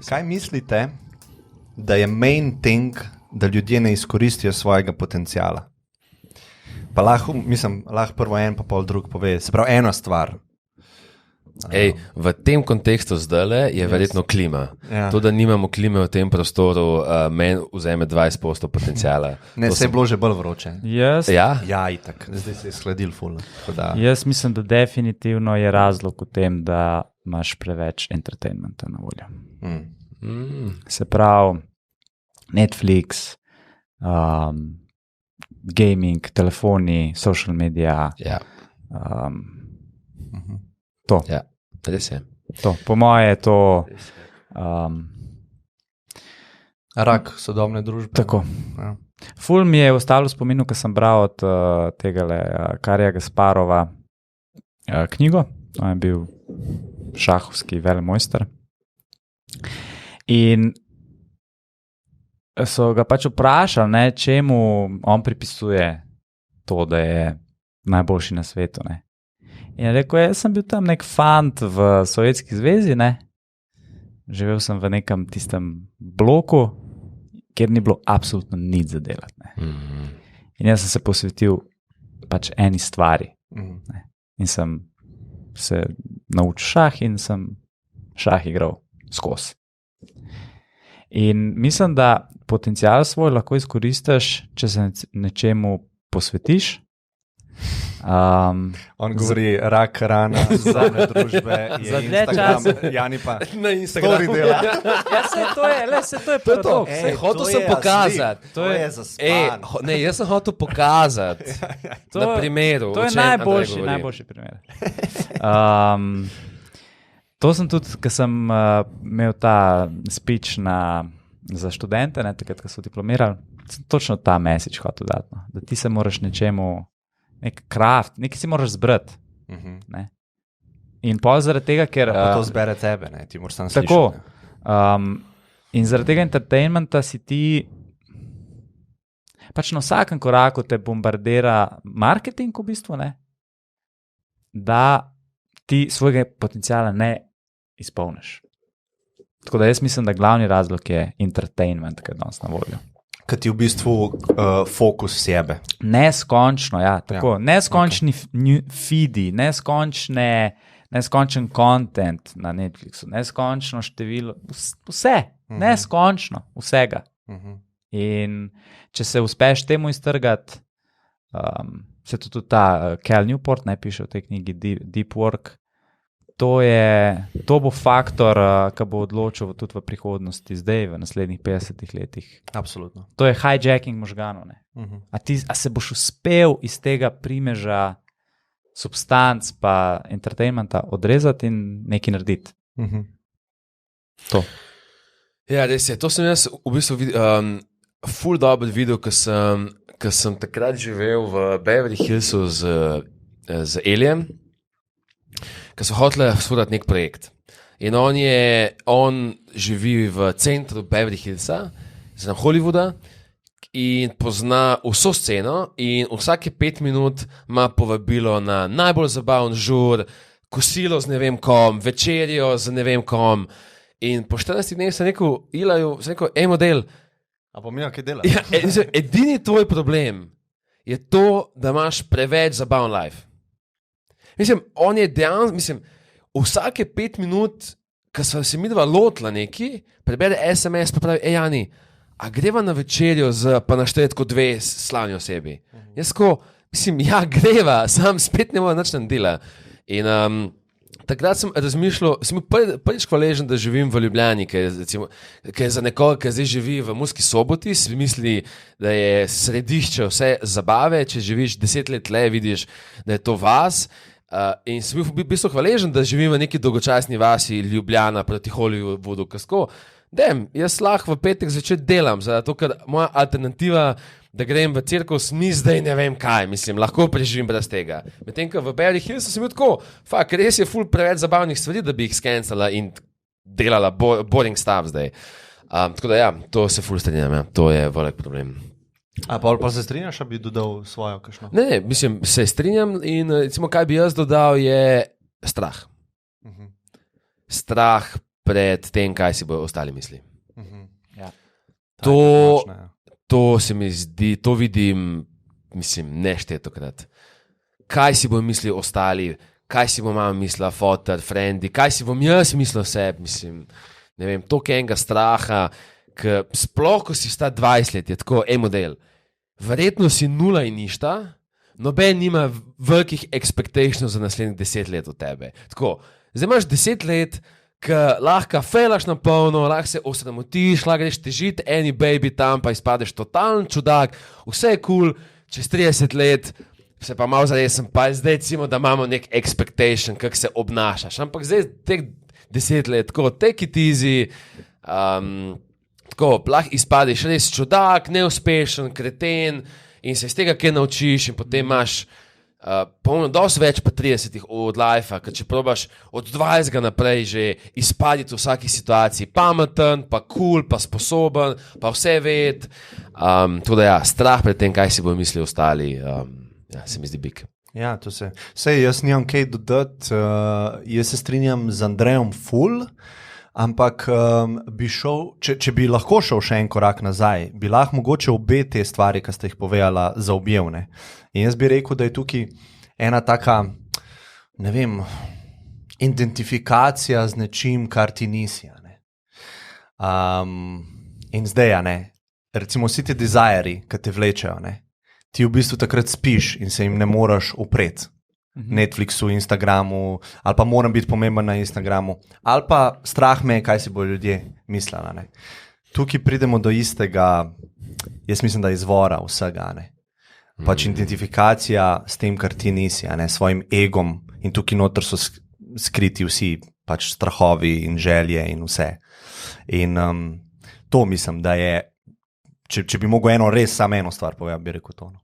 Kaj mislite, da je main thing, da ljudje ne izkoristijo svojega potencijala? Pa lahko prvo en, pa pol drug pove. Se pravi, ena stvar. V tem kontekstu zdajle je verjetno klima. Ja. To, da nimamo klime v tem prostoru, meni vzeme 20% potencijala. Ne, se je bilo že bolj vroče. Ja, itak. Zdaj se je skladil ful. Jaz mislim, da definitivno je razlog v tem, da imaš preveč entertainmenta na voljo. Se pravi, Netflix, gaming, telefoni, social media. Ja. To. Ja, res je. To. Po moje je to rak sodobne družbe. Tako. Ja. Ful mi je ostalo v spominu, ko sem bral od tegale Karija Gasparova knjigo. On je bil šahovski velemojster. In so ga pač vprašali, čemu on pripisuje to, da je najboljši na svetu. Ne? In je rekel, jaz sem bil tam nek fant v Sovjetski zvezi, živel sem v nekem tistem bloku, kjer ni bilo absolutno nič za delati. In jaz sem se posvetil pač eni stvari. In sem se naučil šah in sem šah igral skozi. In mislim, da potencial svoj lahko izkoristiš, če se nečemu posvetiš. On govori, rak, rana, zadnje družbe, je Instagram, Jani pa na Instagramu. To je paradoks. Hotel sem pokazati. To je zaspan. Ne, jaz sem hotel pokazati na primeru. To je najboljši primer. To sem tudi, ko sem imel ta speech za študente, takrat, ko so diplomirali, sem točno ta message hotel dati, da ti se moraš nečemu nek kraft, nekaj si moraš zbrati. In pol zaradi tega, ker... Pa to zbere tebe, ti moraš sam slišati. Tako. In zaradi tega entertainmenta si ti pač na vsakem koraku te bombardira marketing v bistvu, da ti svojega potencijala ne izpolniš. Tako da jaz mislim, da glavni razlog je entertainment, ki je danes na voljo. Kad ti v bistvu fokus sebe. Neskončno, tako. Neskončni feedi, neskončen content na Netflixu, neskončno število, vse, neskončno, vsega. In če se uspeš temu iztrgati, se tudi ta Cal Newport piše v tej knjigi Deep Work, to bo faktor, ki bo odločil tudi v prihodnosti, zdaj, v naslednjih 50 letih. Absolutno. To je hijacking možganov. A se boš uspel iz tega primeža substanc pa entertainmenta odrezati in nekaj narediti? To. Ja, res je. To sem jaz v bistvu ful dobro videl, ko sem takrat živel v Beverly Hillsu z Elijem, ko so hoteli spodati nek projekt. In on živi v centru Beverly Hillsa, znam Hollywooda, in pozna vso sceno in vsake 5 minut ima povabilo na najbolj zabaven žur, kosilo z ne vem kom, večerjo z ne vem kom. In po 14 dneh sem rekel, model. A pa mi kaj dela? Ja, edini tvoj problem je to, da imaš preveč zabaven life. On je dejansko, vsake 5 minut, ko sva se midva lotila neki, prebere SMS, pa pravi, Jani, a greva na večerjo pa našteti kot 2 slavni osebi? Jaz greva, sam spet ne morem nič naredila. In takrat sem razmišljal, sem prvič hvaležen, da živim v Ljubljani, ker je za nekoga, ki zdaj živi v Murski Soboti, si misli, da je središče vse zabave, če živiš 10 let le, vidiš, da je to vas. In sem bil v bistvu hvaležen, da živim v neki dolgočasni vasi Ljubljana proti Hollywoodu. Jaz lahko v petek zvečer delam, zato ker moja alternativa, da grem v cirkus, ni zdaj ne vem kaj, lahko preživim brez tega. Medtem, ko v Beverly Hillsu sem bil tako, res je ful preveč zabavnih stvari, da bi jih skencala in delala boring stuff zdaj. Tako da to se ful strinjam, to je velik problem. A pa se strinjaš, da bi dodal svojo kakšno? Ne, se strinjam in recimo, kaj bi jaz dodal, je strah. Strah pred tem, kaj si bodo ostali misli. Ja. To se mi zdi, to vidim, mislim, neštetokrat. Kaj si bodo mislili ostali, kaj si bo mama mislila, fotor, frendi, kaj si bom jaz mislil o sebi, mislim, ne vem, toliko enega straha, sploh, ko si sta 20 let, je tako model. Verjetno si nula in ništa, noben nima velikih expectationov za naslednjih 10 let od tebe. Tako, zdaj imaš 10 let, ki lahko felaš na polno, lahko se osramotiš, lahko greš težiti eni baby tam, pa izpadeš totalen čudak, vse je cool, čez 30 let se pa malo zaresem, pa zdaj recimo, da imamo nek expectation, kako se obnašaš, ampak zdaj teh 10 let, tako, take it easy, tako, lahko izpadeš res čudak, neuspešen, kreten in se iz tega kaj naučiš in potem imaš polno dosti več pa 30 od life-a, ker če probaš od 20 naprej že izpaditi v vsaki situaciji, pameten, pa cool, pa sposoben, pa vse ved, tako da ja, strah pred tem, kaj si bojo mislili ostali, ja, se mi zdi big. Ja, to se. Sej, jaz nimam kaj dodati, jaz se strinjam z Andrejem ful, ampak bi šel, če bi lahko šel še en korak nazaj, bi lahko mogoče obe te stvari, ki ste jih povedala, zaobjel, ne. In jaz bi rekel, da je tukaj ena taka, ne vem, identifikacija z nečim, kar ti nisi, ne. In zdaj, ne, recimo vsi ti desirji, ki te vlečejo, ne, ti v bistvu takrat spiš in se jim ne moreš upreti. Netflixu, Instagramu, ali pa moram biti pomemben na Instagramu, ali pa strah me, kaj si bodo ljudje mislili. Ne. Tukaj pridemo do istega, jaz mislim, da izvora vsega. Ne. Pač identifikacija s tem, kar ti nisi, ne, svojim egom in tukaj noter so skriti vsi pač strahovi in želje in vse. In to mislim, da je, če bi mogel res samo eno stvar povedati, bi rekel to. No.